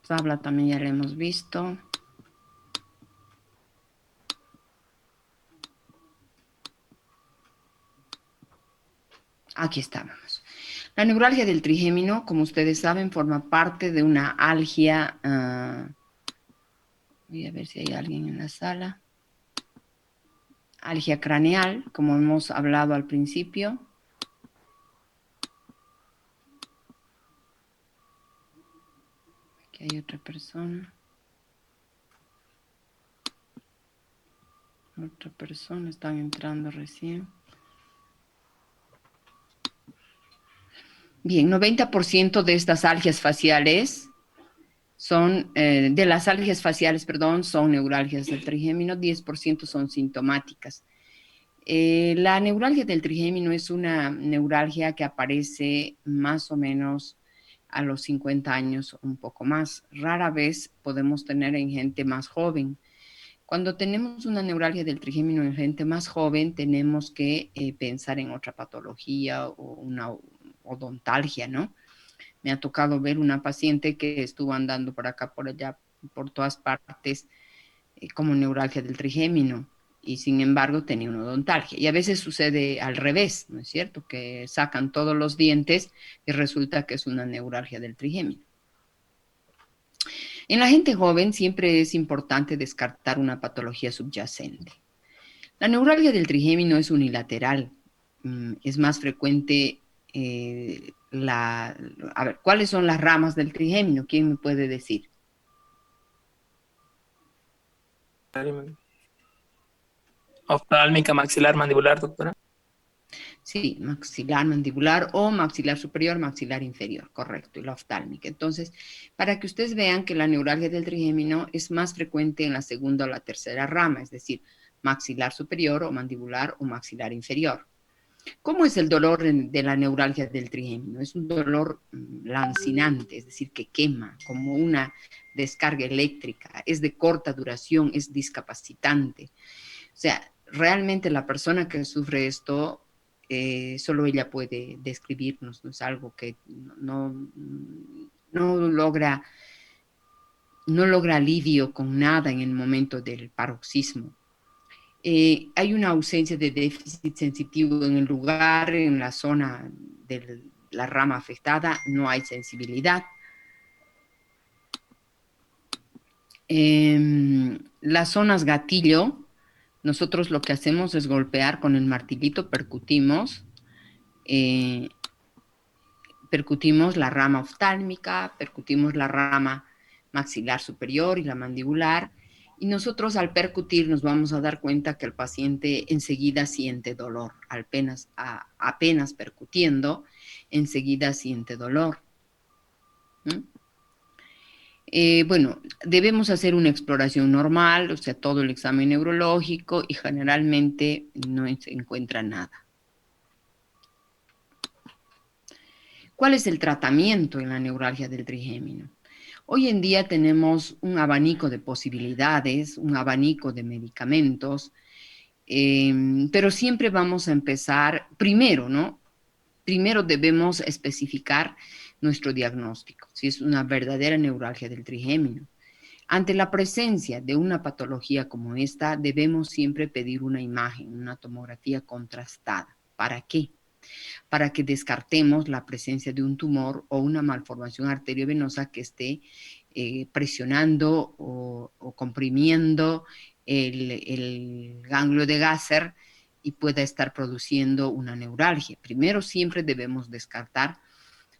Tabla también ya la hemos visto. Aquí estamos. La neuralgia del trigémino, como ustedes saben, forma parte de una algia. Voy a ver si hay alguien en la sala. Algia craneal, como hemos hablado al principio. Aquí hay otra persona. Otra persona, están entrando recién. Bien, 90% de estas algias faciales son, de las algias faciales, perdón, son neuralgias del trigémino, 10% son sintomáticas. La neuralgia del trigémino es una neuralgia que aparece más o menos a los 50 años, un poco más. Rara vez podemos tener en gente más joven. Cuando tenemos una neuralgia del trigémino en gente más joven, tenemos que pensar en otra patología o una odontalgia, ¿no? Me ha tocado ver una paciente que estuvo andando por acá, por allá, por todas partes, como neuralgia del trigémino, y sin embargo tenía una odontalgia. Y a veces sucede al revés, ¿no es cierto? Que sacan todos los dientes y resulta que es una neuralgia del trigémino. En la gente joven siempre es importante descartar una patología subyacente. La neuralgia del trigémino es unilateral, es más frecuente a ver, ¿cuáles son las ramas del trigémino? ¿Quién me puede decir? Oftálmica, maxilar, mandibular, doctora. Sí, maxilar mandibular o maxilar superior, maxilar inferior, correcto, y la oftálmica. Entonces, para que ustedes vean que la neuralgia del trigémino es más frecuente en la segunda o la tercera rama, es decir, maxilar superior o mandibular o maxilar inferior. ¿Cómo es el dolor de la neuralgia del trigémino? Es un dolor lancinante, es decir, que quema, como una descarga eléctrica, es de corta duración, es discapacitante. O sea, realmente la persona que sufre esto, solo ella puede describirnos, no es algo que no logra, no logra alivio con nada en el momento del paroxismo. Hay una ausencia de déficit sensitivo en el lugar, en la zona de la rama afectada, no hay sensibilidad. Las zonas gatillo, nosotros lo que hacemos es golpear con el martillito, eh, percutimos la rama oftálmica, percutimos la rama maxilar superior y la mandibular, y nosotros al percutir nos vamos a dar cuenta que el paciente enseguida siente dolor, apenas percutiendo, enseguida siente dolor. ¿Mm? Bueno, debemos hacer una exploración normal, o sea, todo el examen neurológico y generalmente no se encuentra nada. ¿Cuál es el tratamiento en la neuralgia del trigémino? Hoy en día tenemos un abanico de posibilidades, un abanico de medicamentos, pero siempre vamos a empezar primero, ¿no? Primero debemos especificar nuestro diagnóstico, si es una verdadera neuralgia del trigémino. Ante la presencia de una patología como esta, debemos siempre pedir una imagen, una tomografía contrastada. ¿Para qué? Para que descartemos la presencia de un tumor o una malformación arteriovenosa que esté presionando o comprimiendo el ganglio de Gasser y pueda estar produciendo una neuralgia. Primero siempre debemos descartar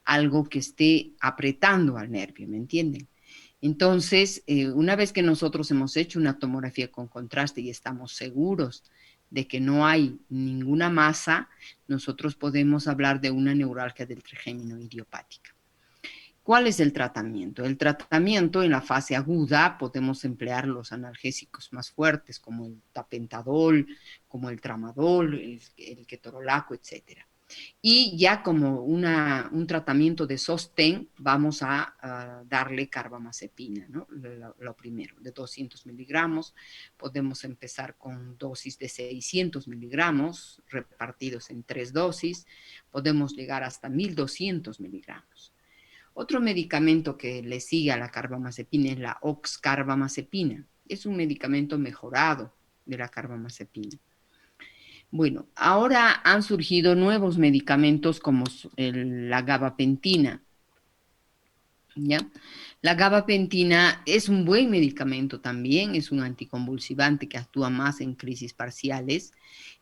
algo que esté apretando al nervio, ¿me entienden? Entonces, una vez que nosotros hemos hecho una tomografía con contraste y estamos seguros de que no hay ninguna masa, nosotros podemos hablar de una neuralgia del trigémino idiopática. ¿Cuál es el tratamiento? El tratamiento en la fase aguda podemos emplear los analgésicos más fuertes como el tapentadol, como el tramadol, el ketorolaco, etcétera. Y ya como un tratamiento de sostén, vamos a darle carbamazepina, ¿no? Lo primero, de 200 miligramos. Podemos empezar con dosis de 600 miligramos, repartidos en 3 dosis. Podemos llegar hasta 1200 miligramos. Otro medicamento que le sigue a la carbamazepina es la oxcarbamazepina. Es un medicamento mejorado de la carbamazepina. Bueno, ahora han surgido nuevos medicamentos como la gabapentina, ¿ya? La gabapentina es un buen medicamento también, es un anticonvulsivante que actúa más en crisis parciales,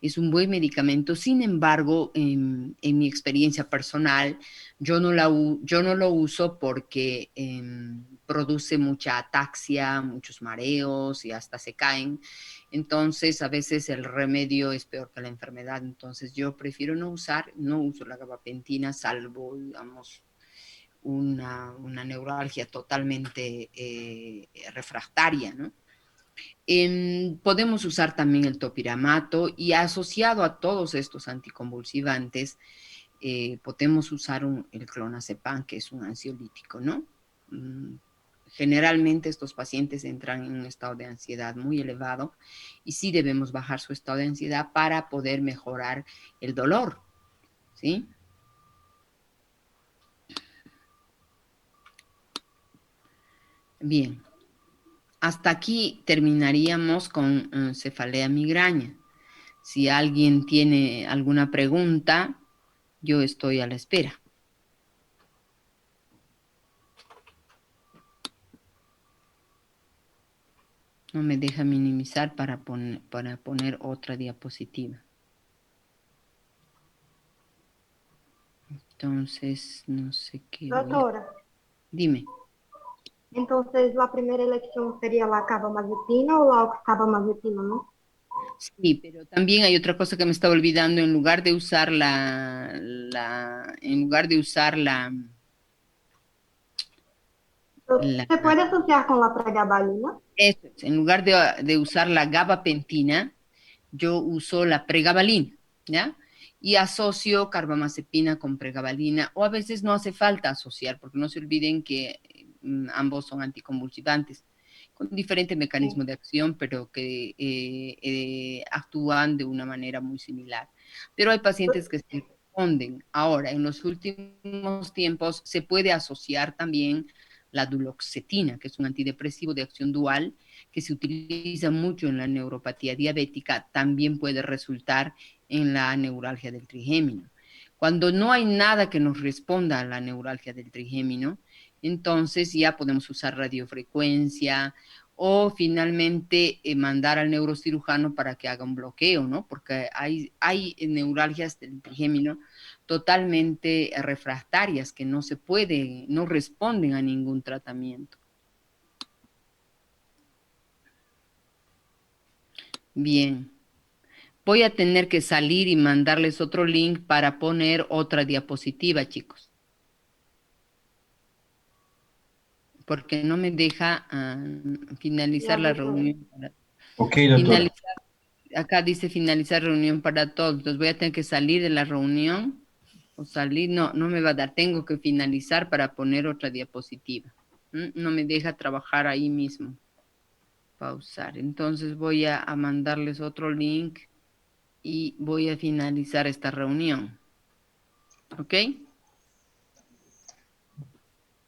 es un buen medicamento. Sin embargo, en mi experiencia personal, yo no lo uso porque produce mucha ataxia, muchos mareos y hasta se caen. Entonces, a veces el remedio es peor que la enfermedad. Entonces, yo prefiero no uso la gabapentina, salvo, digamos, una neuralgia totalmente refractaria, ¿no? Podemos usar también el topiramato y asociado a todos estos anticonvulsivantes, podemos usar el clonazepam, que es un ansiolítico, ¿no? Generalmente estos pacientes entran en un estado de ansiedad muy elevado y sí debemos bajar su estado de ansiedad para poder mejorar el dolor, ¿sí? Bien. Hasta aquí terminaríamos con cefalea migraña. Si alguien tiene alguna pregunta, yo estoy a la espera. No me deja minimizar para poner otra diapositiva. Entonces, no sé qué voy a... Doutora, Dime. entonces la primera elección sería la carbamazepina o la oxcarbamazepina, ¿no? Sí, pero también hay otra cosa que me estaba olvidando. En lugar de usar en lugar de usar la ¿Se puede asociar con la pregabalina? eso es, en lugar de usar la gabapentina, yo uso la pregabalina, ¿ya? Y asocio carbamazepina con pregabalina, o a veces no hace falta asociar, porque no se olviden que ambos son anticonvulsivantes, con diferente Sí. mecanismo de acción, pero que actúan de una manera muy similar. Pero hay pacientes que se responden. Ahora, en los últimos tiempos se puede asociar también la duloxetina, que es un antidepresivo de acción dual, que se utiliza mucho en la neuropatía diabética, también puede resultar en la neuralgia del trigémino. Cuando no hay nada que nos responda a la neuralgia del trigémino, entonces ya podemos usar radiofrecuencia o finalmente mandar al neurocirujano para que haga un bloqueo, ¿no? Porque hay neuralgias del trigémino totalmente refractarias que no se pueden, no responden a ningún tratamiento. Bien. Voy a tener que salir y mandarles otro link para poner otra diapositiva, chicos, porque no me deja finalizar Ya, la doutora. reunión. Ok, doctora. Finalizar, acá dice finalizar reunión para todos, entonces voy a tener que salir de la reunión o salir, no, no me va a dar, tengo que finalizar para poner otra diapositiva. No me deja trabajar ahí mismo. Pausar. Entonces voy a mandarles otro link y voy a finalizar esta reunión. ¿Ok?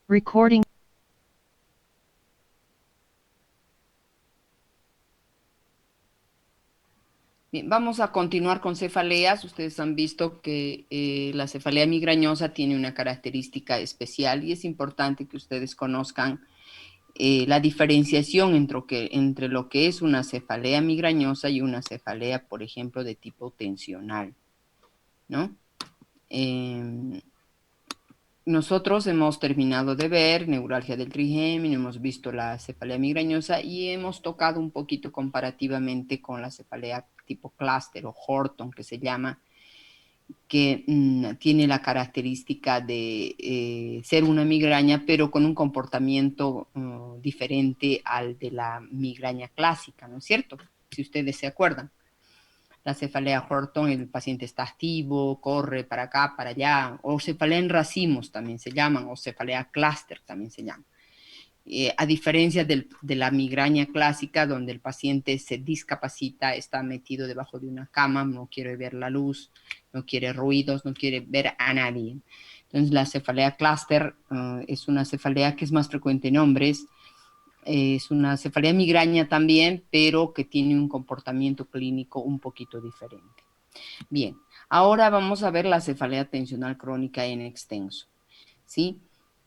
Recording. Bien, vamos a continuar con cefaleas. Ustedes han visto que la cefalea migrañosa tiene una característica especial y es importante que ustedes conozcan la diferenciación entre lo que es una cefalea migrañosa y una cefalea, por ejemplo, de tipo tensional, ¿no? Nosotros hemos terminado de ver neuralgia del trigémino, hemos visto la cefalea migrañosa y hemos tocado un poquito comparativamente con la cefalea tipo clúster o Horton, que se llama, que tiene la característica de ser una migraña, pero con un comportamiento diferente al de la migraña clásica, ¿no es cierto? Si ustedes se acuerdan. La cefalea Horton, el paciente está activo, corre para acá, para allá, o cefalea en racimos también se llaman, o cefalea clúster también se llama. A diferencia de la migraña clásica, donde el paciente se discapacita, está metido debajo de una cama, no quiere ver la luz, no quiere ruidos, no quiere ver a nadie. Entonces, la cefalea clúster es una cefalea que es más frecuente en hombres, es una cefalea migraña también, pero que tiene un comportamiento clínico un poquito diferente. Bien, ahora vamos a ver la cefalea tensional crónica en extenso, ¿sí?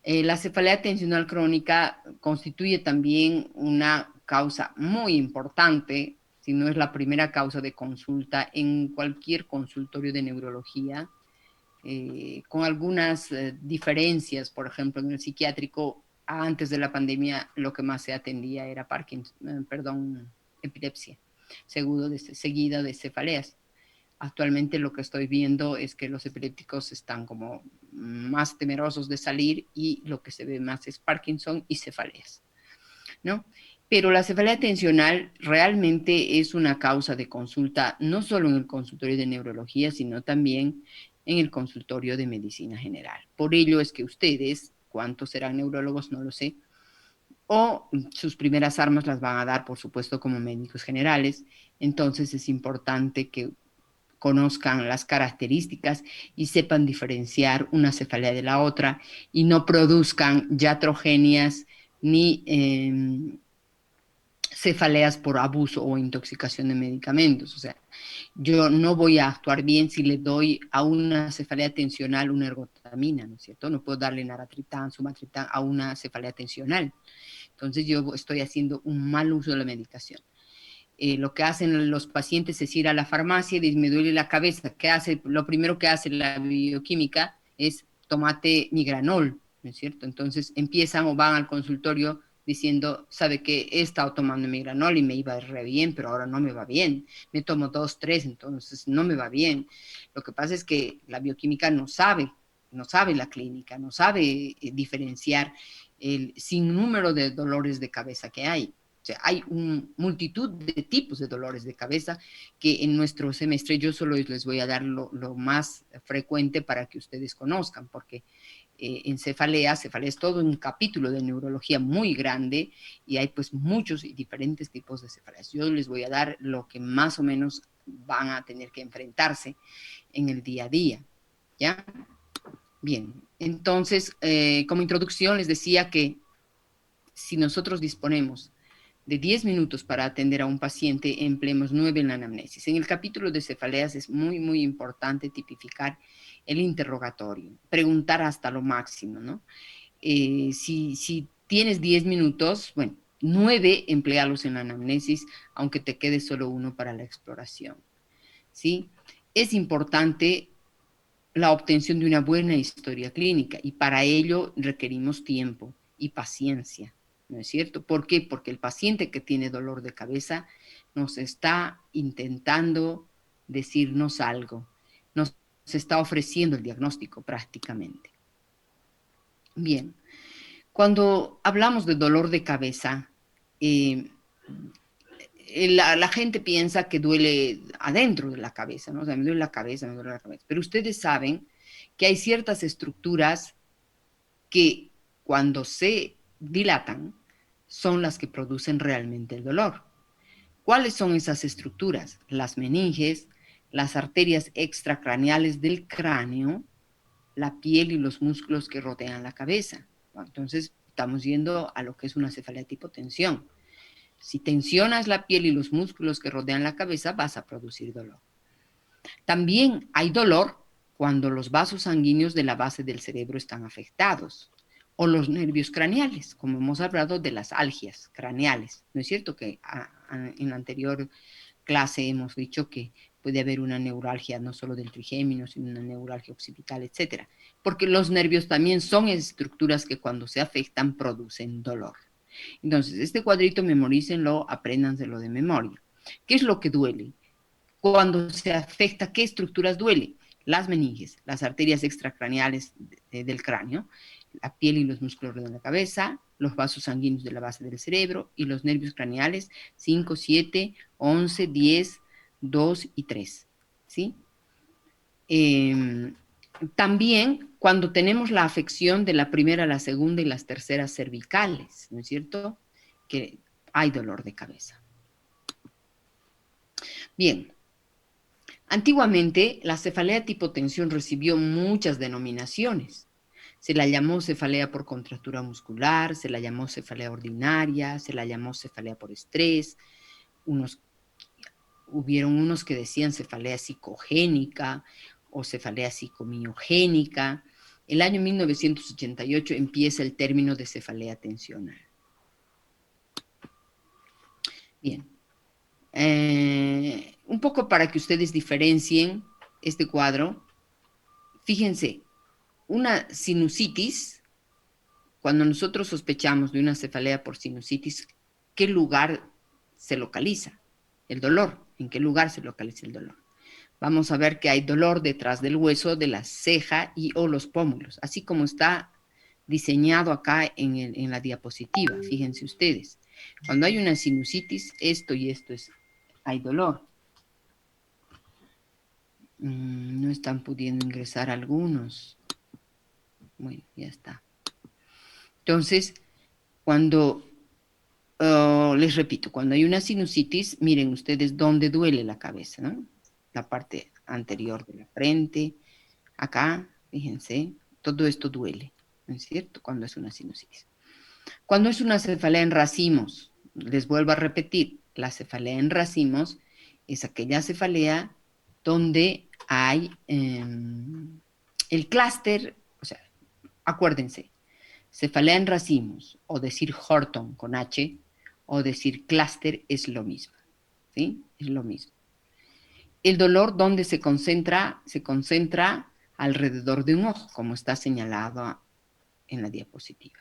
La cefalea tensional crónica constituye también una causa muy importante, si no es la primera causa de consulta en cualquier consultorio de neurología, con algunas diferencias. Por ejemplo, en el psiquiátrico, antes de la pandemia, lo que más se atendía era epilepsia, seguida de cefaleas. Actualmente lo que estoy viendo es que los epilépticos están como más temerosos de salir y lo que se ve más es Parkinson y cefaleas, ¿no? Pero la cefalea tensional realmente es una causa de consulta no solo en el consultorio de neurología, sino también en el consultorio de medicina general. Por ello es que ustedes, ¿cuántos serán neurólogos? No lo sé, o sus primeras armas las van a dar, por supuesto, como médicos generales. Entonces es importante que conozcan las características y sepan diferenciar una cefalea de la otra y no produzcan iatrogenias ni cefaleas por abuso o intoxicación de medicamentos. O sea, yo no voy a actuar bien si le doy a una cefalea tensional una ergotamina, ¿no es cierto? No puedo darle naratriptán, sumatriptán a una cefalea tensional. Entonces yo estoy haciendo un mal uso de la medicación. Lo que hacen los pacientes es ir a la farmacia y dicen, me duele la cabeza. ¿Qué hace? Lo primero que hace la bioquímica es tomate migranol, ¿no es cierto? Entonces empiezan o van al consultorio diciendo, ¿sabe qué? He estado tomando migranol y me iba re bien, pero ahora no me va bien. Me tomo 2, 3, entonces no me va bien. Lo que pasa es que la bioquímica no sabe la clínica, no sabe diferenciar el sinnúmero de dolores de cabeza que hay. O sea, hay una multitud de tipos de dolores de cabeza que en nuestro semestre yo solo les voy a dar lo más frecuente para que ustedes conozcan, porque en cefalea es todo un capítulo de neurología muy grande y hay pues muchos y diferentes tipos de cefaleas. Yo les voy a dar lo que más o menos van a tener que enfrentarse en el día a día, ¿ya? Bien, entonces, como introducción les decía que si nosotros disponemos de 10 minutos para atender a un paciente, empleemos 9 en la anamnesis. En el capítulo de cefaleas es muy, muy importante tipificar el interrogatorio, preguntar hasta lo máximo, ¿no? Si tienes 10 minutos, bueno, 9 emplealos en la anamnesis, aunque te quede solo uno para la exploración, ¿sí? Es importante la obtención de una buena historia clínica y para ello requerimos tiempo y paciencia, ¿no es cierto? ¿Por qué? Porque el paciente que tiene dolor de cabeza nos está intentando decirnos algo, nos está ofreciendo el diagnóstico prácticamente. Bien, cuando hablamos de dolor de cabeza, la gente piensa que duele adentro de la cabeza, ¿no? O sea, me duele la cabeza, me duele la cabeza. Pero ustedes saben que hay ciertas estructuras que cuando se dilatan son las que producen realmente el dolor. ¿Cuáles son esas estructuras? Las meninges, las arterias extracraneales del cráneo, la piel y los músculos que rodean la cabeza. Bueno, entonces estamos yendo a lo que es una cefalea tipo tensión. Si tensionas la piel y los músculos que rodean la cabeza, vas a producir dolor. También hay dolor cuando los vasos sanguíneos de la base del cerebro están afectados, o los nervios craneales, como hemos hablado de las algias craneales. ¿No es cierto que en la anterior clase hemos dicho que puede haber una neuralgia no solo del trigémino, sino una neuralgia occipital, etcétera? Porque los nervios también son estructuras que cuando se afectan producen dolor. Entonces, este cuadrito memorícenlo, apréndanselo de memoria. ¿Qué es lo que duele? Cuando se afecta, ¿qué estructuras duele? Las meninges, las arterias extracraneales del cráneo, la piel y los músculos de la cabeza, los vasos sanguíneos de la base del cerebro y los nervios craneales 5, 7, 11, 10, 2 y 3. ¿Sí? También cuando tenemos la afección de la primera, la segunda y las terceras cervicales, ¿no es cierto? Que hay dolor de cabeza. Bien, antiguamente la cefalea tipo tensión recibió muchas denominaciones. Se la llamó cefalea por contractura muscular, se la llamó cefalea ordinaria, se la llamó cefalea por estrés. Hubieron unos que decían cefalea psicogénica o cefalea psicomiogénica. El año 1988 empieza el término de cefalea tensional. Bien. Un poco para que ustedes diferencien este cuadro. Fíjense, una sinusitis, cuando nosotros sospechamos de una cefalea por sinusitis, ¿qué lugar se localiza? El dolor. ¿En qué lugar se localiza el dolor? Vamos a ver que hay dolor detrás del hueso de la ceja y o los pómulos, así como está diseñado acá en la diapositiva. Fíjense ustedes. Cuando hay una sinusitis, esto y esto hay dolor. No están pudiendo ingresar algunos. Bueno, ya está. Entonces, les repito, cuando hay una sinusitis, miren ustedes dónde duele la cabeza, ¿no? La parte anterior de la frente, acá, fíjense, todo esto duele, ¿no es cierto? Cuando es una sinusitis. Cuando es una cefalea en racimos, les vuelvo a repetir, la cefalea en racimos es aquella cefalea donde hay el clúster, o sea, acuérdense, cefalea en racimos, o decir Horton con H, o decir clúster es lo mismo, ¿sí? Es lo mismo. El dolor donde se concentra alrededor de un ojo, como está señalado en la diapositiva.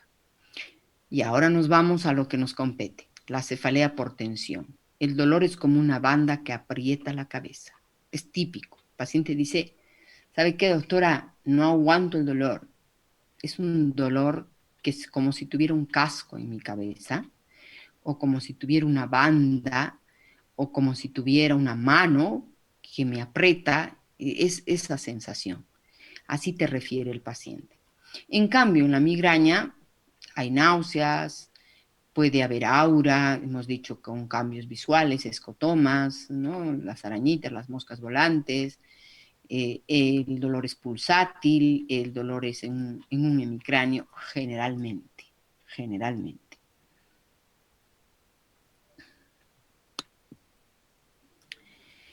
Y ahora nos vamos a lo que nos compete, la cefalea por tensión. El dolor es como una banda que aprieta la cabeza. Es típico. El paciente dice, ¿sabe qué, doctora? No aguanto el dolor. Es un dolor que es como si tuviera un casco en mi cabeza, o como si tuviera una banda, o como si tuviera una mano que me aprieta. Es esa sensación. Así te refiere el paciente. En cambio, en la migraña hay náuseas, puede haber aura, hemos dicho con cambios visuales, escotomas, ¿no? Las arañitas, las moscas volantes, el dolor es pulsátil, el dolor es en un hemicráneo, generalmente.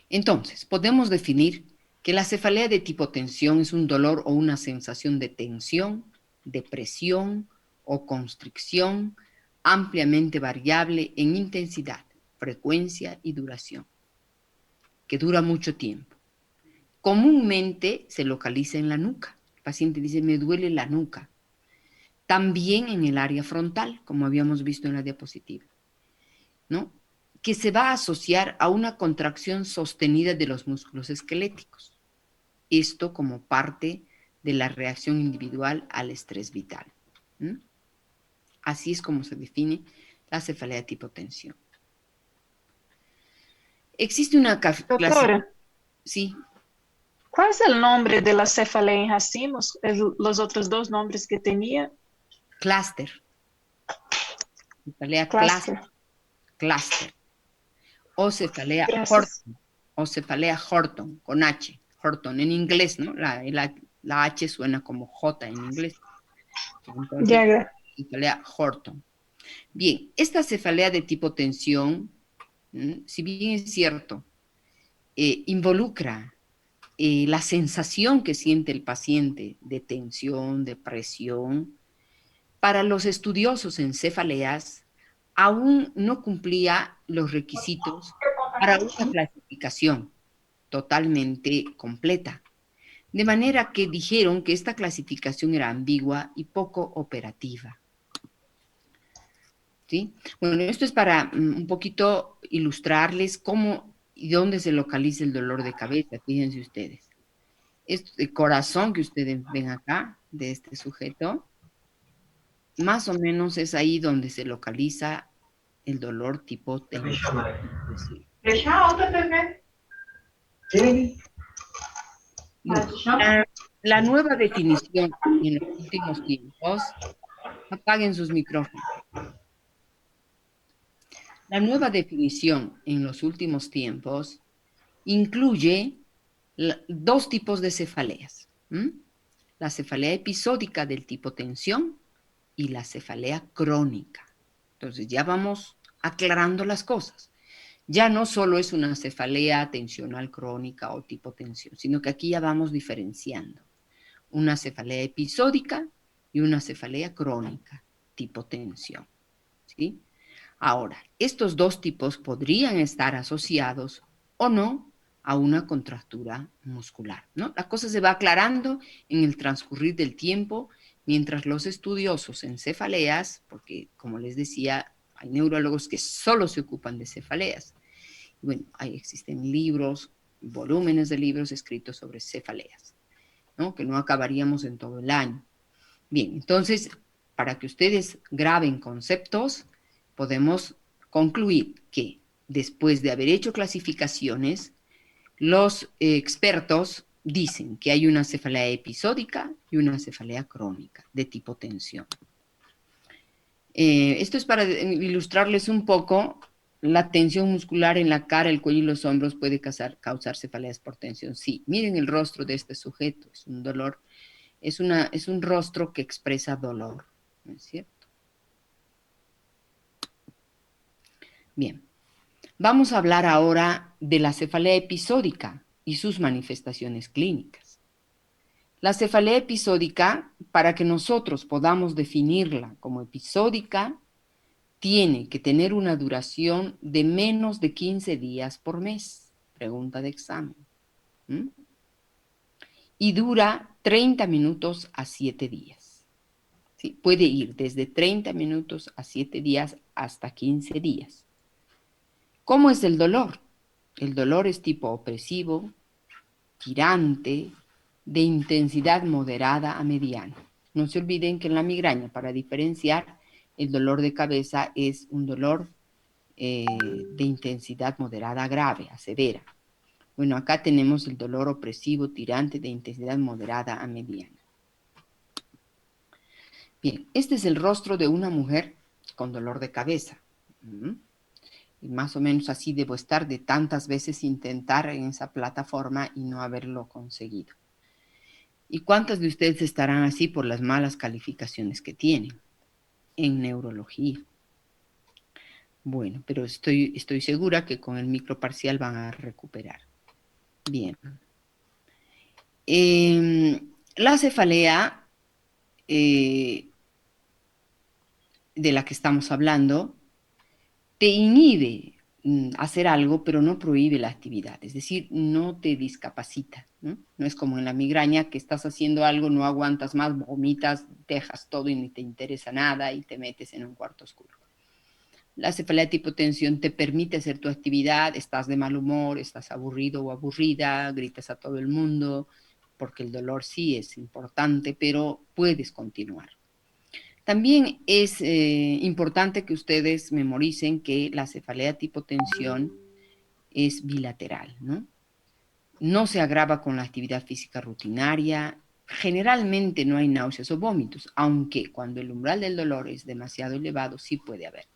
Entonces, podemos definir que la cefalea de tipo tensión es un dolor o una sensación de tensión, de presión o constricción ampliamente variable en intensidad, frecuencia y duración, que dura mucho tiempo. Comúnmente se localiza en la nuca. El paciente dice, me duele la nuca. También en el área frontal, como habíamos visto en la diapositiva, ¿no? Que se va a asociar a una contracción sostenida de los músculos esqueléticos. Esto como parte de la reacción individual al estrés vital. Así es como se define la cefalea tipo tensión. Existe una clasificación. Doctora, Sí, ¿cuál es el nombre de la cefalea en racimos? Los otros dos nombres que tenía. clúster. Cefalea Cluster. clúster. O cefalea Gracias. Horton. O cefalea Horton, con H. Horton en inglés, ¿no? La H suena como J en inglés. Entonces, Ya. cefalea Horton. Bien, esta cefalea de tipo tensión, si bien es cierto, involucra la sensación que siente el paciente de tensión, de presión, para los estudiosos en cefaleas, aún no cumplía los requisitos para una clasificación totalmente completa. De manera que dijeron que esta clasificación era ambigua y poco operativa. ¿Sí? Bueno, esto es para un poquito ilustrarles cómo y dónde se localiza el dolor de cabeza, fíjense ustedes. El corazón que ustedes ven acá, de este sujeto, más o menos es ahí donde se localiza el dolor tipo tensión. La nueva definición en los últimos tiempos, apaguen sus micrófonos. La nueva definición en los últimos tiempos incluye dos tipos de cefaleas. la cefalea episódica del tipo tensión y la cefalea crónica. Entonces ya vamos aclarando las cosas. Ya no solo es una cefalea tensional crónica o tipo tensión, sino que aquí ya vamos diferenciando una cefalea episódica y una cefalea crónica tipo tensión, ¿sí? Ahora, estos dos tipos podrían estar asociados o no a una contractura muscular, ¿no? La cosa se va aclarando en el transcurrir del tiempo, mientras los estudiosos en cefaleas, porque como les decía, hay neurólogos que solo se ocupan de cefaleas. Bueno, existen libros, volúmenes de libros escritos sobre cefaleas, ¿no? Que no acabaríamos en todo el año. Bien, entonces, para que ustedes graben conceptos, podemos concluir que después de haber hecho clasificaciones, los expertos dicen que hay una cefalea episódica y una cefalea crónica de tipo tensión. Esto es para ilustrarles un poco la tensión muscular en la cara, el cuello y los hombros puede causar cefaleas por tensión. Sí, miren el rostro de este sujeto, es un dolor, es un rostro que expresa dolor, ¿no es cierto? Bien, vamos a hablar ahora de la cefalea episódica y sus manifestaciones clínicas. La cefalea episódica, para que nosotros podamos definirla como episódica, tiene que tener una duración de menos de 15 días por mes. Pregunta de examen. ¿Mm? Y dura 30 minutos a 7 días. ¿Sí? Puede ir desde 30 minutos a 7 días hasta 15 días. ¿Cómo es el dolor? El dolor es tipo opresivo, tirante, de intensidad moderada a mediana. No se olviden que en la migraña, para diferenciar, el dolor de cabeza es un dolor de intensidad moderada a grave, a severa. Bueno, acá tenemos el dolor opresivo, tirante, de intensidad moderada a mediana. Bien, este es el rostro de una mujer con dolor de cabeza. Y más o menos así debo estar de tantas veces intentar en esa plataforma y no haberlo conseguido. ¿Y cuántas de ustedes estarán así por las malas calificaciones que tienen en neurología? Bueno, pero estoy segura que con el microparcial van a recuperar. Bien. La cefalea de la que estamos hablando te inhibe hacer algo, pero no prohíbe la actividad, es decir, no te discapacita, ¿no? No es como en la migraña que estás haciendo algo, no aguantas más, vomitas, dejas todo y ni te interesa nada y te metes en un cuarto oscuro. La cefalea tipo tensión te permite hacer tu actividad, estás de mal humor, estás aburrido o aburrida, gritas a todo el mundo, porque el dolor sí es importante, pero puedes continuar. También es importante que ustedes memoricen que la cefalea tipo tensión es bilateral, ¿no? No se agrava con la actividad física rutinaria, generalmente no hay náuseas o vómitos, aunque cuando el umbral del dolor es demasiado elevado sí puede haber.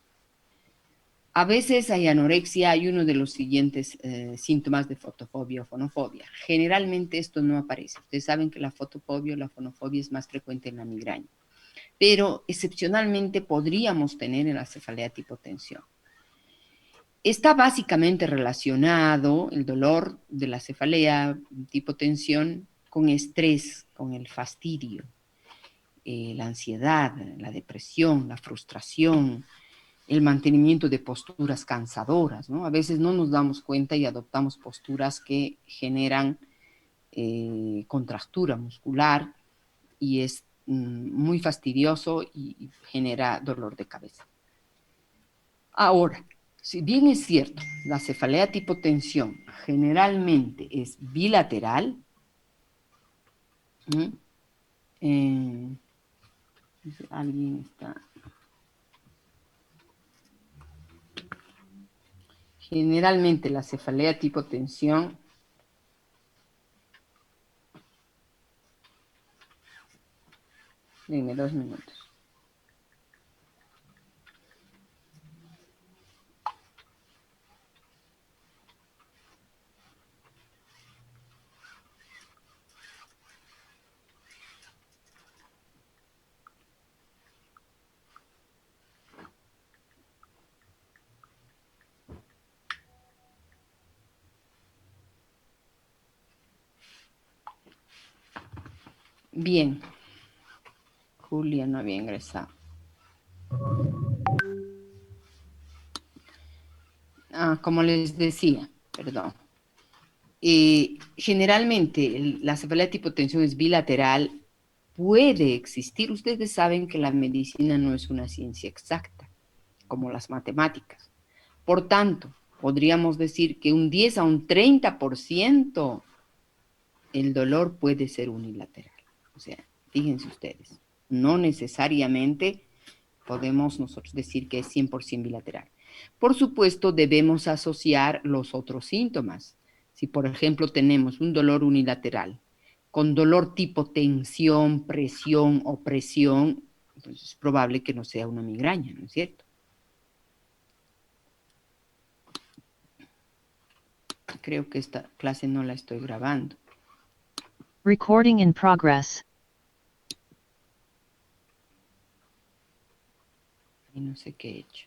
A veces hay anorexia, hay uno de los siguientes síntomas de fotofobia o fonofobia. Generalmente esto no aparece. Ustedes saben que la fotofobia o la fonofobia es más frecuente en la migraña, pero excepcionalmente podríamos tener en la cefalea tipo tensión. Está básicamente relacionado el dolor de la cefalea tipo tensión con estrés, con el fastidio, la ansiedad, la depresión, la frustración, el mantenimiento de posturas cansadoras, ¿no? A veces no nos damos cuenta y adoptamos posturas que generan contractura muscular y es muy fastidioso y genera dolor de cabeza. Ahora, si bien es cierto, la cefalea tipo tensión generalmente es bilateral, alguien está... Generalmente la cefalea tipo tensión denme 2 minutos. Bien, Julia no había ingresado. Como les decía, perdón. Generalmente la cefalea de tipo tensión es bilateral, puede existir. Ustedes saben que la medicina no es una ciencia exacta, como las matemáticas. Por tanto, podríamos decir que un 10 a un 30% el dolor puede ser unilateral. O sea, fíjense ustedes, no necesariamente podemos nosotros decir que es 100% bilateral. Por supuesto, debemos asociar los otros síntomas. Si, por ejemplo, tenemos un dolor unilateral con dolor tipo tensión, presión, opresión, pues es probable que no sea una migraña, ¿no es cierto? Creo que esta clase no la estoy grabando. Recording in progress. Y no sé qué he hecho.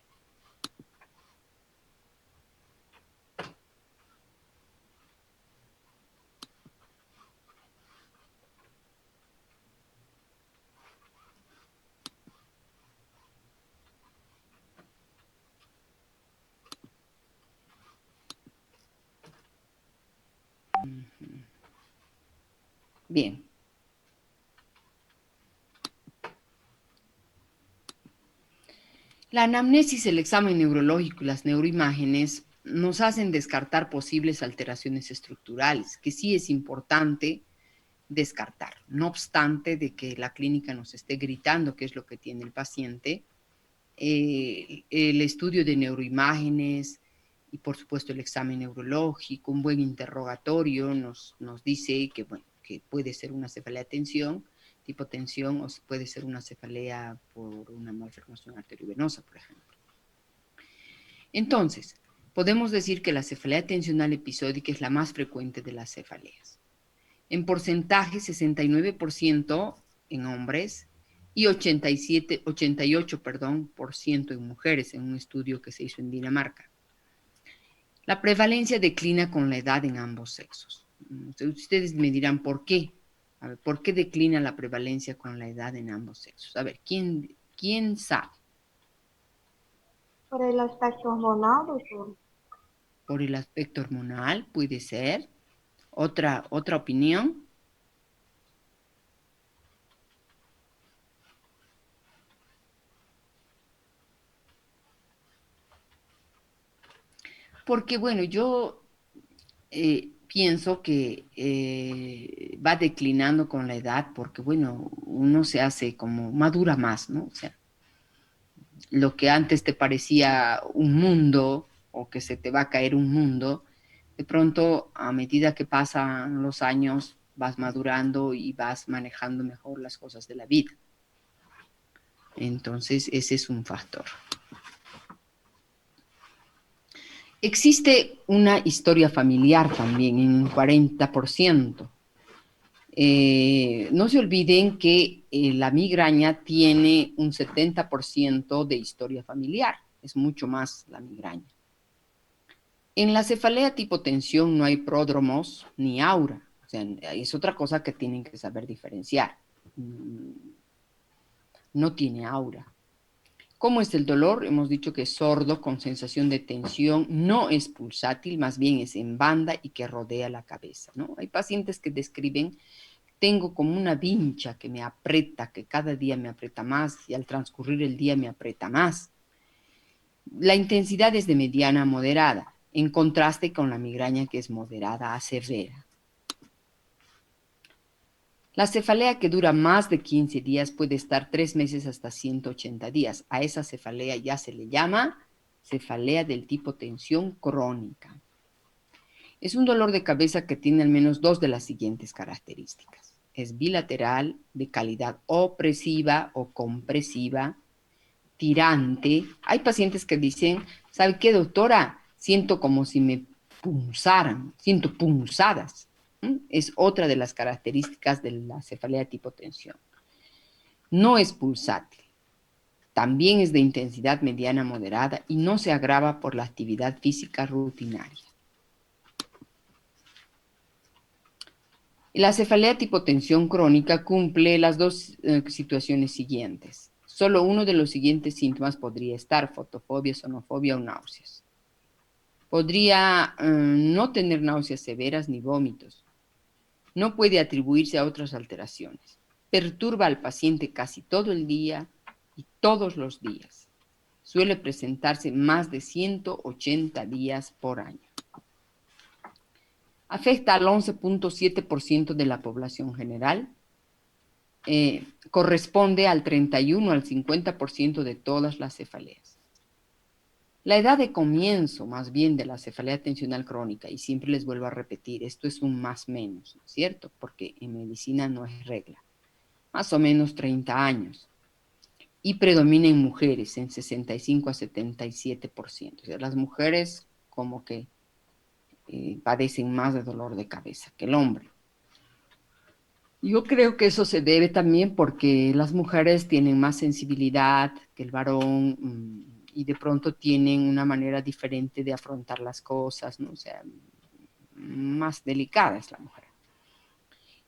Bien. La anamnesis, el examen neurológico y las neuroimágenes nos hacen descartar posibles alteraciones estructurales, que sí es importante descartar. No obstante de que la clínica nos esté gritando qué es lo que tiene el paciente, el estudio de neuroimágenes y por supuesto el examen neurológico, un buen interrogatorio nos dice que, bueno, que puede ser una cefalea de tensión, tipo tensión, o puede ser una cefalea por una malformación arteriovenosa, por ejemplo. Entonces, podemos decir que la cefalea tensional episódica es la más frecuente de las cefaleas. En porcentaje, 69% en hombres y 88% en mujeres, en un estudio que se hizo en Dinamarca. La prevalencia declina con la edad en ambos sexos. Ustedes me dirán, ¿por qué? A ver, ¿por qué declina la prevalencia con la edad en ambos sexos? A ver, ¿quién sabe? Por el aspecto hormonal, doctor. Por el aspecto hormonal, puede ser. ¿Otra opinión? Porque, bueno, yo pienso que va declinando con la edad porque, bueno, uno se hace como madura más, ¿no? O sea, lo que antes te parecía un mundo o que se te va a caer un mundo, de pronto, a medida que pasan los años, vas madurando y vas manejando mejor las cosas de la vida. Entonces, ese es un factor. Existe una historia familiar también en un 40%. No se olviden que la migraña tiene un 70% de historia familiar, es mucho más la migraña. En la cefalea tipo tensión no hay pródromos ni aura, o sea, es otra cosa que tienen que saber diferenciar. No tiene aura. ¿Cómo es el dolor? Hemos dicho que es sordo, con sensación de tensión, no es pulsátil, más bien es en banda y que rodea la cabeza, ¿no? Hay pacientes que describen, tengo como una vincha que me aprieta, que cada día me aprieta más y al transcurrir el día me aprieta más. La intensidad es de mediana a moderada, en contraste con la migraña que es moderada a severa. La cefalea que dura más de 15 días puede estar 3 meses hasta 180 días. A esa cefalea ya se le llama cefalea del tipo tensión crónica. Es un dolor de cabeza que tiene al menos 2 de las siguientes características. Es bilateral, de calidad opresiva o compresiva, tirante. Hay pacientes que dicen, ¿sabe qué, doctora? Siento como si me punzaran, siento punzadas. Es otra de las características de la cefalea tipo tensión. No es pulsátil. También es de intensidad mediana moderada y no se agrava por la actividad física rutinaria. La cefalea tipo tensión crónica cumple las dos situaciones siguientes. Solo uno de los siguientes síntomas podría estar: fotofobia, sonofobia o náuseas. Podría no tener náuseas severas ni vómitos. No puede atribuirse a otras alteraciones. Perturba al paciente casi todo el día y todos los días. Suele presentarse más de 180 días por año. Afecta al 11.7% de la población general. Corresponde al 31 al 50% de todas las cefaleas. La edad de comienzo, más bien, de la cefalea tensional crónica, y siempre les vuelvo a repetir, esto es un más menos, ¿no es cierto? Porque en medicina no es regla. Más o menos 30 años. Y predomina en mujeres, en 65 a 77%. O sea, las mujeres como que padecen más de dolor de cabeza que el hombre. Yo creo que eso se debe también porque las mujeres tienen más sensibilidad que el varón, y de pronto tienen una manera diferente de afrontar las cosas, ¿no? O sea, más delicada es la mujer.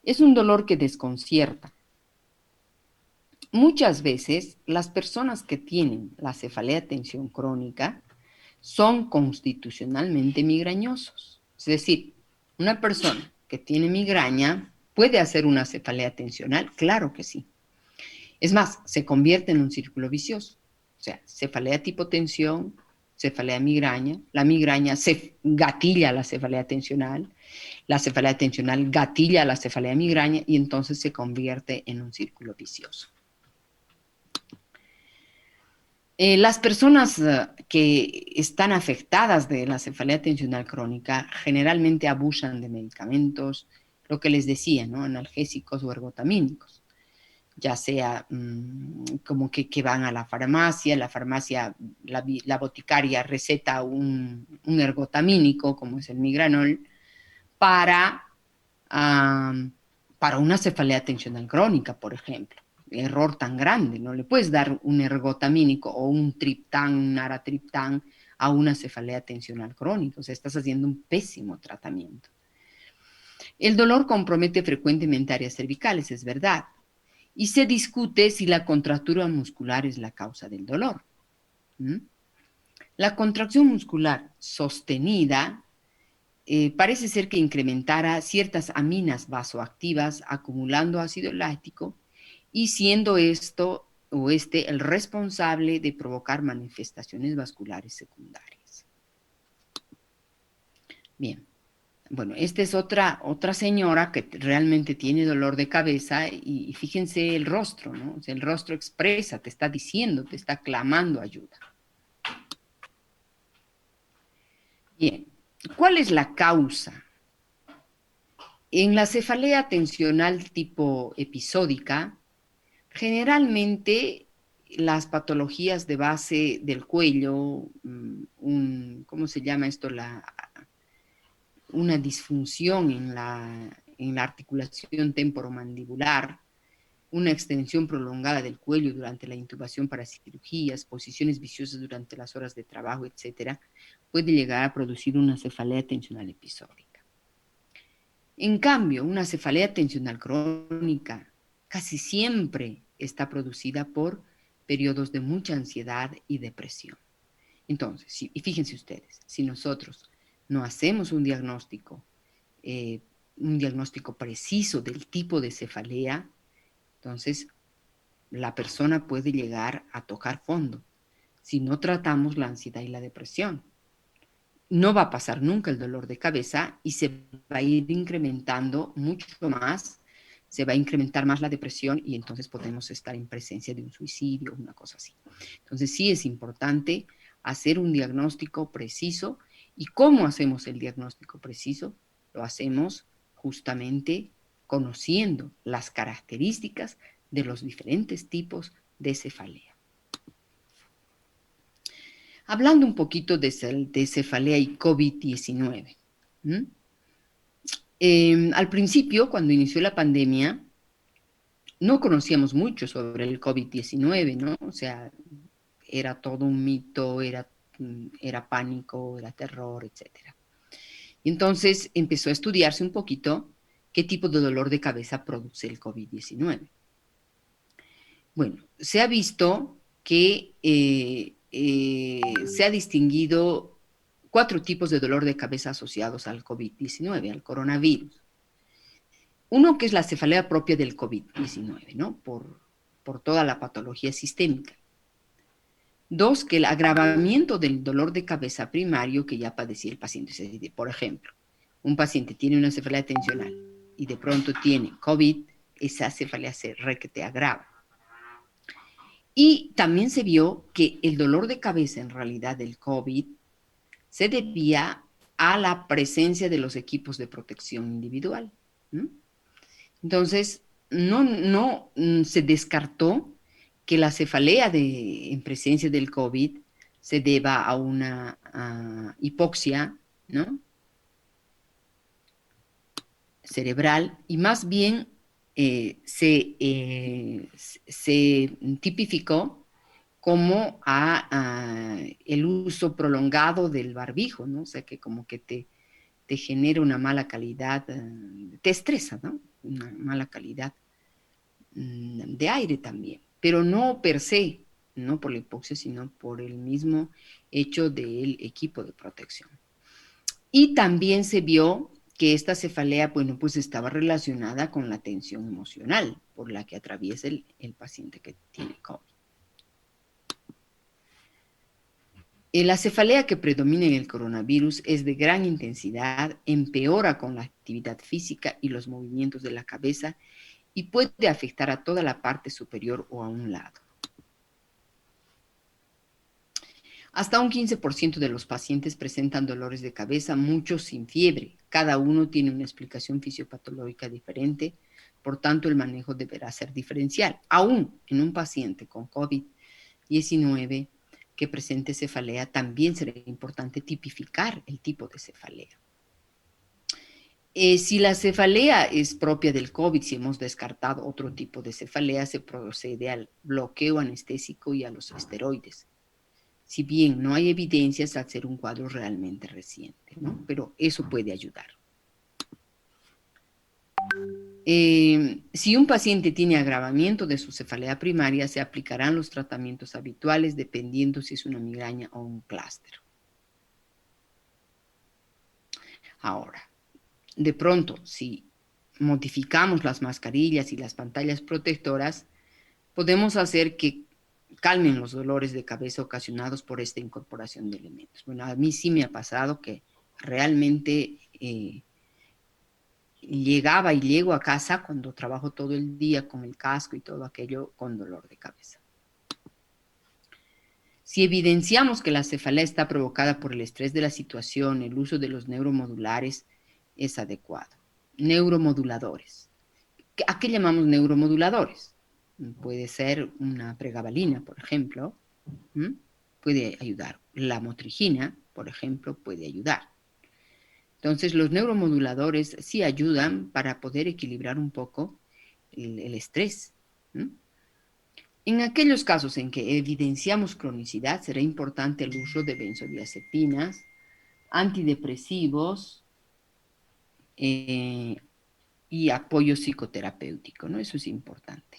Es un dolor que desconcierta. Muchas veces las personas que tienen la cefalea tensión crónica son constitucionalmente migrañosos. Es decir, una persona que tiene migraña puede hacer una cefalea tensional, claro que sí. Es más, se convierte en un círculo vicioso. O sea, cefalea tipo tensión, cefalea migraña, la migraña se gatilla la cefalea tensional, la cefalea tensional gatilla la cefalea migraña y entonces se convierte en un círculo vicioso. Las personas que están afectadas de la cefalea tensional crónica generalmente abusan de medicamentos, lo que les decía, ¿no? Analgésicos o ergotamínicos, ya sea como que van a la farmacia, la boticaria receta un ergotamínico, como es el migranol, para una cefalea tensional crónica, por ejemplo. Error tan grande, no le puedes dar un ergotamínico o un triptán, un naratriptán a una cefalea tensional crónica, o sea, estás haciendo un pésimo tratamiento. El dolor compromete frecuentemente áreas cervicales, es verdad, y se discute si la contractura muscular es la causa del dolor. La contracción muscular sostenida parece ser que incrementara ciertas aminas vasoactivas acumulando ácido láctico y siendo esto o el responsable de provocar manifestaciones vasculares secundarias. Bien, bueno, esta es otra señora que realmente tiene dolor de cabeza y fíjense el rostro, ¿no? O sea, el rostro expresa, te está diciendo, te está clamando ayuda. Bien, ¿cuál es la causa? En la cefalea tensional tipo episódica, generalmente las patologías de base del cuello, ¿cómo se llama esto? Una disfunción en la articulación temporomandibular, una extensión prolongada del cuello durante la intubación para cirugías, posiciones viciosas durante las horas de trabajo, etc., puede llegar a producir una cefalea tensional episódica. En cambio, una cefalea tensional crónica casi siempre está producida por periodos de mucha ansiedad y depresión. Entonces, y fíjense ustedes, si nosotros no hacemos un diagnóstico preciso del tipo de cefalea, entonces la persona puede llegar a tocar fondo si no tratamos la ansiedad y la depresión. No va a pasar nunca el dolor de cabeza y se va a ir incrementando mucho más, se va a incrementar más la depresión y entonces podemos estar en presencia de un suicidio, una cosa así. Entonces sí es importante hacer un diagnóstico preciso. ¿Y cómo hacemos el diagnóstico preciso? Lo hacemos justamente conociendo las características de los diferentes tipos de cefalea. Hablando un poquito de cefalea y COVID-19. Al principio, cuando inició la pandemia, no conocíamos mucho sobre el COVID-19, ¿no? O sea, era todo un mito, era pánico, era terror, etc. Y entonces empezó a estudiarse un poquito qué tipo de dolor de cabeza produce el COVID-19. Bueno, se ha visto que se ha distinguido 4 tipos de dolor de cabeza asociados al COVID-19, al coronavirus. Uno que es la cefalea propia del COVID-19, ¿no? Por toda la patología sistémica. 2, que el agravamiento del dolor de cabeza primario que ya padecía el paciente. Es decir, por ejemplo, un paciente tiene una cefalea tensional y de pronto tiene COVID, esa cefalea se requete agrava. Y también se vio que el dolor de cabeza en realidad del COVID se debía a la presencia de los equipos de protección individual. Entonces, no se descartó que la cefalea en presencia del COVID se deba a una hipoxia, ¿no?, cerebral, y más bien se tipificó como el uso prolongado del barbijo, ¿no? O sea, que como que te genera una mala calidad, te estresa, ¿no? Una mala calidad de aire también, pero no per se, no por la hipoxia, sino por el mismo hecho del equipo de protección. Y también se vio que esta cefalea, bueno, pues estaba relacionada con la tensión emocional por la que atraviesa el paciente que tiene COVID. La cefalea que predomina en el coronavirus es de gran intensidad, empeora con la actividad física y los movimientos de la cabeza y puede afectar a toda la parte superior o a un lado. Hasta un 15% de los pacientes presentan dolores de cabeza, muchos sin fiebre. Cada uno tiene una explicación fisiopatológica diferente, por tanto el manejo deberá ser diferencial. Aún en un paciente con COVID-19 que presente cefalea, también será importante tipificar el tipo de cefalea. Si la cefalea es propia del COVID, si hemos descartado otro tipo de cefalea, se procede al bloqueo anestésico y a los esteroides. Si bien no hay evidencias al ser un cuadro realmente reciente, ¿no? Pero eso puede ayudar. Si un paciente tiene agravamiento de su cefalea primaria, se aplicarán los tratamientos habituales dependiendo si es una migraña o un clúster. Ahora, de pronto, si modificamos las mascarillas y las pantallas protectoras, podemos hacer que calmen los dolores de cabeza ocasionados por esta incorporación de elementos. Bueno, a mí sí me ha pasado que realmente llegaba y llego a casa cuando trabajo todo el día con el casco y todo aquello con dolor de cabeza. Si evidenciamos que la cefalea está provocada por el estrés de la situación, el uso de los neuromodulares es adecuado. Neuromoduladores. ¿A qué llamamos neuromoduladores? Puede ser una pregabalina, por ejemplo, puede ayudar. La motrigina, por ejemplo, puede ayudar. Entonces, los neuromoduladores sí ayudan para poder equilibrar un poco el estrés. En aquellos casos en que evidenciamos cronicidad, será importante el uso de benzodiazepinas, antidepresivos y apoyo psicoterapéutico, ¿no? Eso es importante.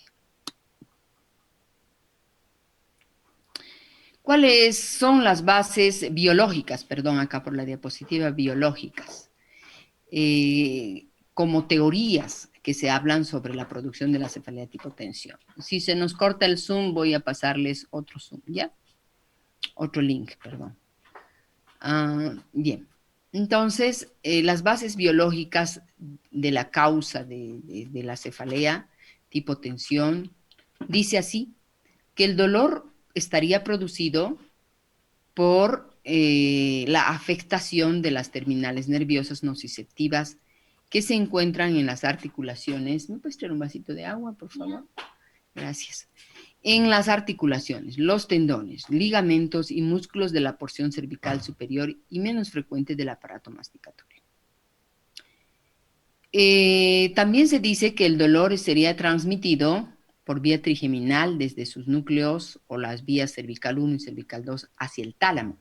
¿Cuáles son las bases biológicas? Perdón, acá por la diapositiva, biológicas. Como teorías que se hablan sobre la producción de la cefalea tipo tensión. Si se nos corta el Zoom, voy a pasarles otro Zoom, ¿ya? Otro link, perdón. Bien. Entonces, las bases biológicas de la causa de la cefalea tipo tensión, dice así, que el dolor estaría producido por la afectación de las terminales nerviosas nociceptivas que se encuentran en las articulaciones. ¿Me puedes traer un vasito de agua, por favor? Gracias. En las articulaciones, los tendones, ligamentos y músculos de la porción cervical superior y menos frecuente del aparato masticatorio. También se dice que el dolor sería transmitido por vía trigeminal desde sus núcleos o las vías cervical 1 y cervical 2 hacia el tálamo,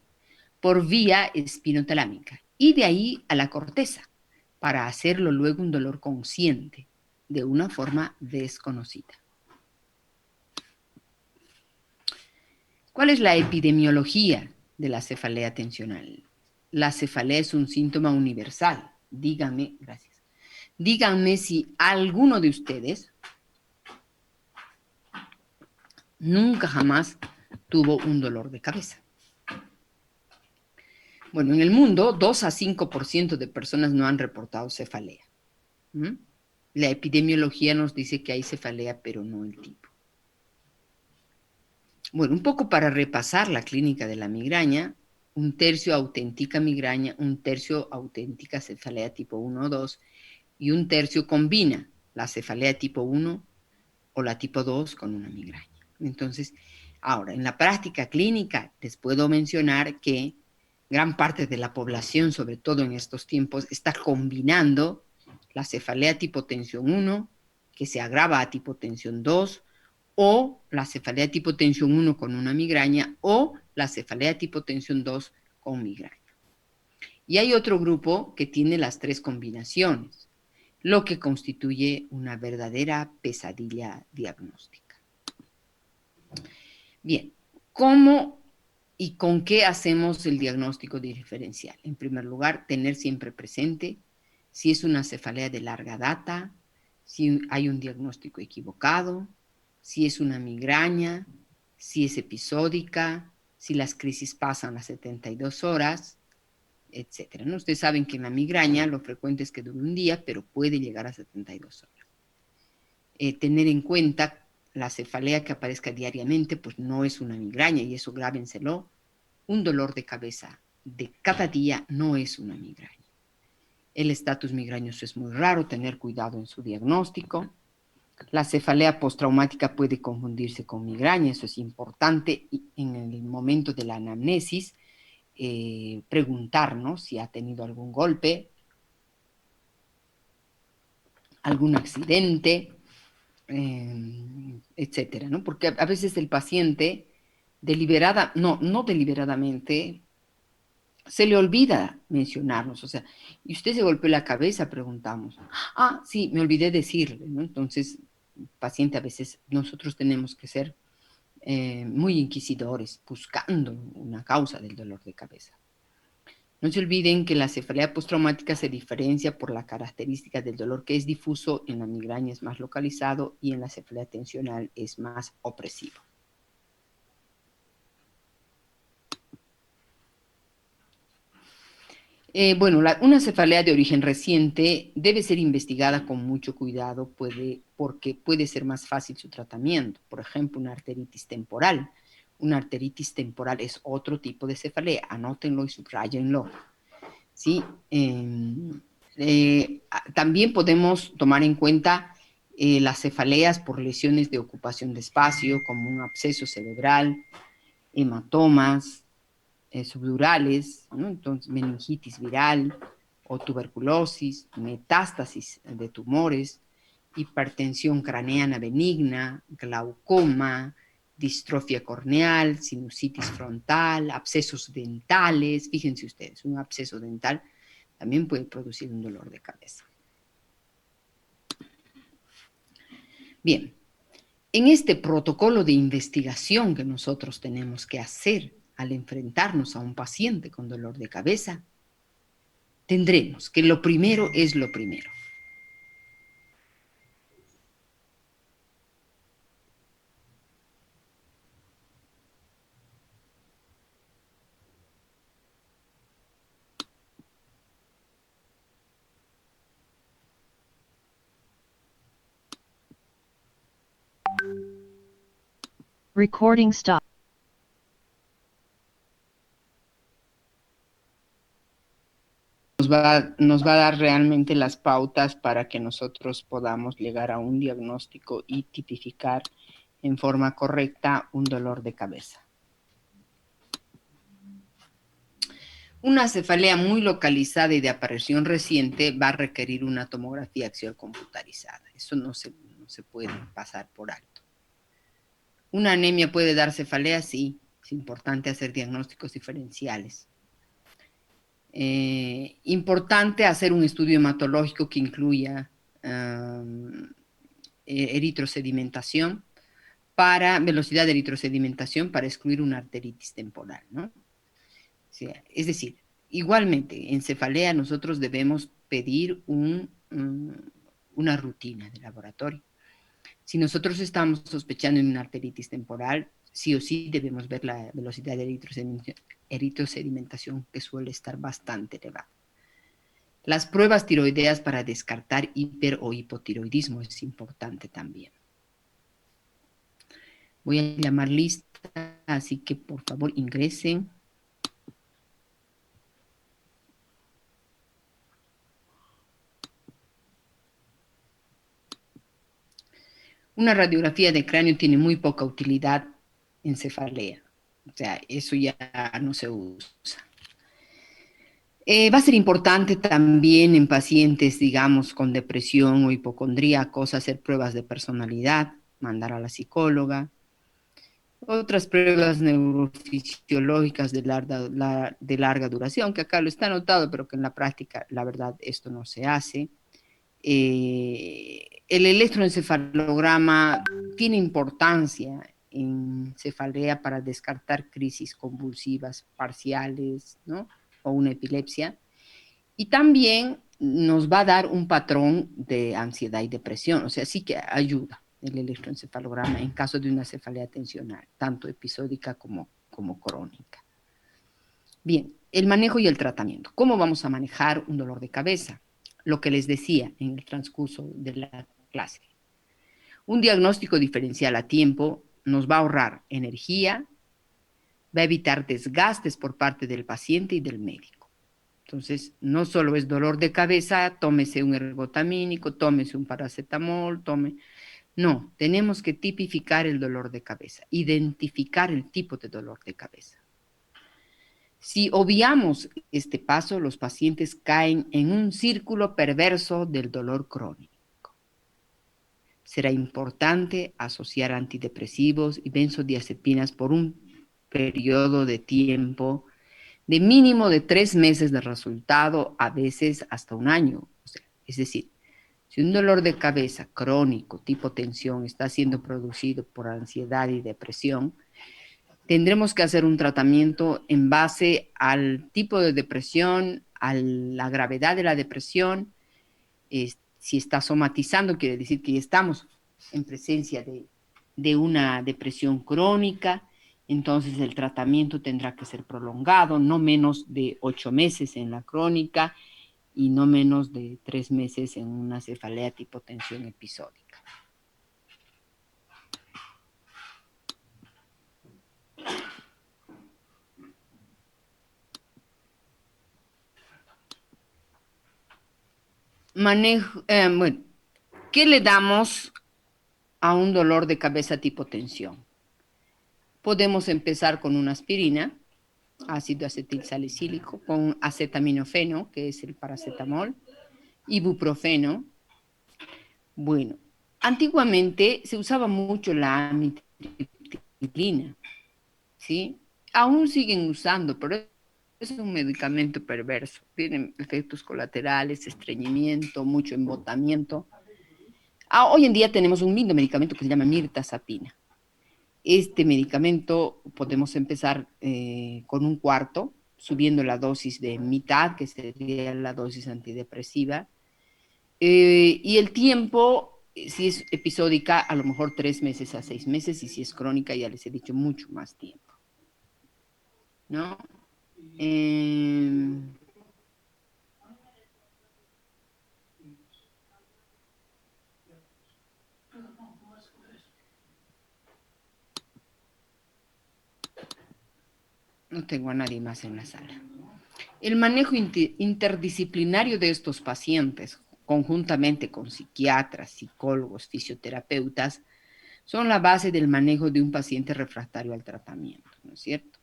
por vía espinotalámica y de ahí a la corteza, para hacerlo luego un dolor consciente, de una forma desconocida. ¿Cuál es la epidemiología de la cefalea tensional? La cefalea es un síntoma universal. Díganme, gracias. Díganme si alguno de ustedes nunca jamás tuvo un dolor de cabeza. Bueno, en el mundo, 2 a 5% de personas no han reportado cefalea. La epidemiología nos dice que hay cefalea, pero no el tipo. Bueno, un poco para repasar la clínica de la migraña, 1/3 auténtica migraña, 1/3 auténtica cefalea tipo 1 o 2, y 1/3 combina la cefalea tipo 1 o la tipo 2 con una migraña. Entonces, ahora, en la práctica clínica, les puedo mencionar que gran parte de la población, sobre todo en estos tiempos, está combinando la cefalea tipo tensión 1, que se agrava a tipo tensión 2, o la cefalea tipo tensión 1 con una migraña, o la cefalea tipo tensión 2 con migraña. Y hay otro grupo que tiene las 3 combinaciones, lo que constituye una verdadera pesadilla diagnóstica. Bien, ¿cómo y con qué hacemos el diagnóstico diferencial? En primer lugar, tener siempre presente si es una cefalea de larga data, si hay un diagnóstico equivocado, si es una migraña, si es episódica, si las crisis pasan las 72 horas, etcétera, ¿no? Ustedes saben que en la migraña lo frecuente es que dure un día, pero puede llegar a 72 horas. Tener en cuenta la cefalea que aparezca diariamente, pues no es una migraña, y eso grábenselo. Un dolor de cabeza de cada día no es una migraña. El estatus migrañoso es muy raro, tener cuidado en su diagnóstico. La cefalea postraumática puede confundirse con migraña, eso es importante, y en el momento de la anamnesis, preguntarnos si ha tenido algún golpe, algún accidente, etcétera, ¿no? Porque a veces el paciente no deliberadamente, se le olvida mencionarnos, o sea, y usted se golpeó la cabeza, preguntamos, sí, me olvidé decirle, ¿no? Entonces, paciente, a veces nosotros tenemos que ser muy inquisidores, buscando una causa del dolor de cabeza. No se olviden que la cefalea postraumática se diferencia por la característica del dolor que es difuso, en la migraña es más localizado y en la cefalea tensional es más opresivo. Bueno, una cefalea de origen reciente debe ser investigada con mucho cuidado porque puede ser más fácil su tratamiento. Por ejemplo, una arteritis temporal. Una arteritis temporal es otro tipo de cefalea. Anótenlo y subrayenlo. ¿Sí? También podemos tomar en cuenta las cefaleas por lesiones de ocupación de espacio, como un absceso cerebral, hematomas subdurales, ¿no? Entonces, meningitis viral o tuberculosis, metástasis de tumores, hipertensión craneana benigna, glaucoma, distrofia corneal, sinusitis frontal, abscesos dentales. Fíjense ustedes, un absceso dental también puede producir un dolor de cabeza. Bien, en este protocolo de investigación que nosotros tenemos que hacer al enfrentarnos a un paciente con dolor de cabeza, tendremos que lo primero es lo primero. Recording stop. Nos va a dar realmente las pautas para que nosotros podamos llegar a un diagnóstico y tipificar en forma correcta un dolor de cabeza. Una cefalea muy localizada y de aparición reciente va a requerir una tomografía axial computarizada. Eso no se puede pasar por alto. ¿Una anemia puede dar cefalea? Sí, es importante hacer diagnósticos diferenciales. Importante hacer un estudio hematológico que incluya eritrosedimentación velocidad de eritrosedimentación para excluir una arteritis temporal, ¿no? O sea, es decir, igualmente, en cefalea nosotros debemos pedir una rutina de laboratorio. Si nosotros estamos sospechando en una arteritis temporal, sí o sí debemos ver la velocidad de eritrosedimentación, que suele estar bastante elevada. Las pruebas tiroideas para descartar hiper o hipotiroidismo es importante también. Voy a llamar lista, así que por favor ingresen. Una radiografía de cráneo tiene muy poca utilidad en cefalea. O sea, eso ya no se usa. Va a ser importante también en pacientes, digamos, con depresión o hipocondríacos, hacer pruebas de personalidad, mandar a la psicóloga. Otras pruebas neurofisiológicas de larga duración, que acá lo está anotado, pero que en la práctica, la verdad, esto no se hace. El electroencefalograma tiene importancia en cefalea para descartar crisis convulsivas parciales, ¿no? O una epilepsia. Y también nos va a dar un patrón de ansiedad y depresión, o sea, sí que ayuda el electroencefalograma en caso de una cefalea tensional, tanto episódica como crónica. Bien, el manejo y el tratamiento. ¿Cómo vamos a manejar un dolor de cabeza? Lo que les decía en el transcurso de la clase. Un diagnóstico diferencial a tiempo nos va a ahorrar energía, va a evitar desgastes por parte del paciente y del médico. Entonces, no solo es dolor de cabeza, tómese un ergotamínico, tómese un paracetamol, No, tenemos que tipificar el dolor de cabeza, identificar el tipo de dolor de cabeza. Si obviamos este paso, los pacientes caen en un círculo perverso del dolor crónico. Será importante asociar antidepresivos y benzodiazepinas por un periodo de tiempo de mínimo de 3 meses de resultado, a veces hasta 1 año. O sea, es decir, si un dolor de cabeza crónico tipo tensión está siendo producido por ansiedad y depresión, tendremos que hacer un tratamiento en base al tipo de depresión, a la gravedad de la depresión. Si está somatizando, quiere decir que ya estamos en presencia de una depresión crónica. Entonces el tratamiento tendrá que ser prolongado, no menos de 8 meses en la crónica y no menos de 3 meses en una cefalea tipo tensión episódica. Bueno, ¿qué le damos a un dolor de cabeza tipo tensión? Podemos empezar con una aspirina, ácido acetilsalicílico, con acetaminofeno, que es el paracetamol, ibuprofeno. Bueno, antiguamente se usaba mucho la amitriptilina, ¿sí? Aún siguen usando, pero es un medicamento perverso. Tiene efectos colaterales, estreñimiento, mucho embotamiento. Hoy en día tenemos un lindo medicamento que se llama mirtazapina. Este medicamento podemos empezar con 1/4, subiendo la dosis de mitad, que sería la dosis antidepresiva. Y el tiempo, si es episódica, a lo mejor 3 meses a 6 meses, y si es crónica, ya les he dicho, mucho más tiempo, ¿no? No tengo a nadie más en la sala. El manejo interdisciplinario de estos pacientes, conjuntamente con psiquiatras, psicólogos, fisioterapeutas, son la base del manejo de un paciente refractario al tratamiento, ¿no es cierto?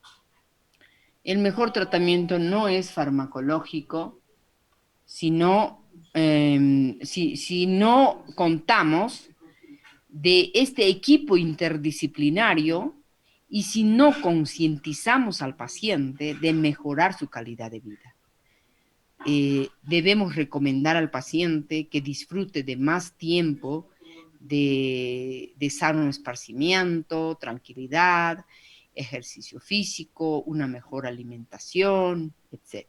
El mejor tratamiento no es farmacológico, sino si no contamos de este equipo interdisciplinario y si no concientizamos al paciente de mejorar su calidad de vida. debemos recomendar al paciente que disfrute de más tiempo de sano esparcimiento, tranquilidad, ejercicio físico, una mejor alimentación, etc.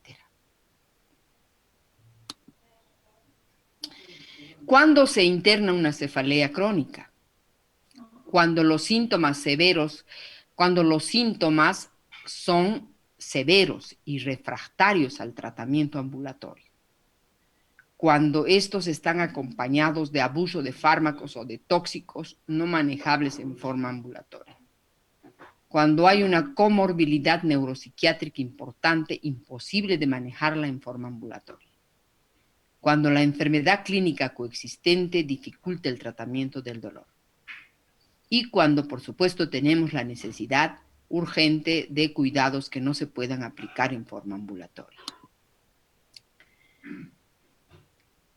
¿Cuándo se interna una cefalea crónica? Cuando los síntomas son severos y refractarios al tratamiento ambulatorio. Cuando estos están acompañados de abuso de fármacos o de tóxicos no manejables en forma ambulatoria. Cuando hay una comorbilidad neuropsiquiátrica importante, imposible de manejarla en forma ambulatoria. Cuando la enfermedad clínica coexistente dificulta el tratamiento del dolor. Y cuando, por supuesto, tenemos la necesidad urgente de cuidados que no se puedan aplicar en forma ambulatoria.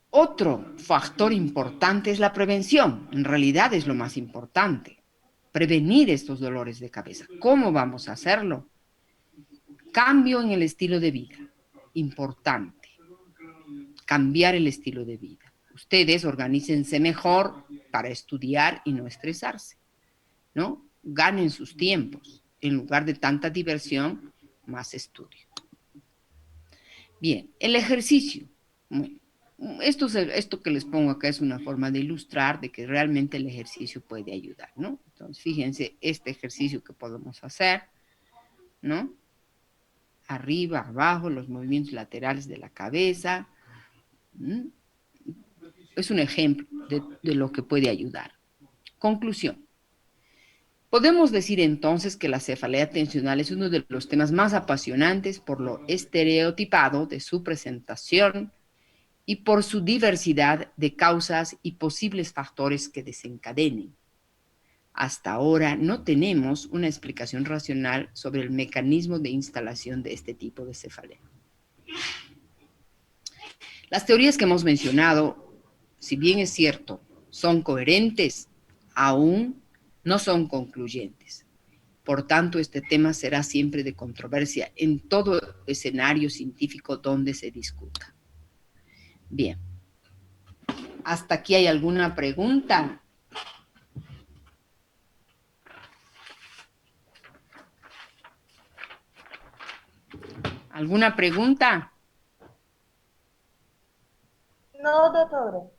Otro factor importante es la prevención. En realidad es lo más importante. Prevenir estos dolores de cabeza. ¿Cómo vamos a hacerlo? Cambio en el estilo de vida. Importante. Cambiar el estilo de vida. Ustedes organícense mejor para estudiar y no estresarse, ¿no? Ganen sus tiempos. En lugar de tanta diversión, más estudio. Bien, el ejercicio. Bueno, esto que les pongo acá es una forma de ilustrar de que realmente el ejercicio puede ayudar, ¿no? Entonces, fíjense este ejercicio que podemos hacer, ¿no? Arriba, abajo, los movimientos laterales de la cabeza. Es un ejemplo de lo que puede ayudar. Conclusión. Podemos decir entonces que la cefalea tensional es uno de los temas más apasionantes por lo estereotipado de su presentación y por su diversidad de causas y posibles factores que desencadenen. Hasta ahora no tenemos una explicación racional sobre el mecanismo de instalación de este tipo de cefalea. Las teorías que hemos mencionado, si bien es cierto, son coherentes, aún no son concluyentes. Por tanto, este tema será siempre de controversia en todo escenario científico donde se discuta. Bien. ¿Hasta aquí hay alguna pregunta? ¿Alguna pregunta? No, doctora.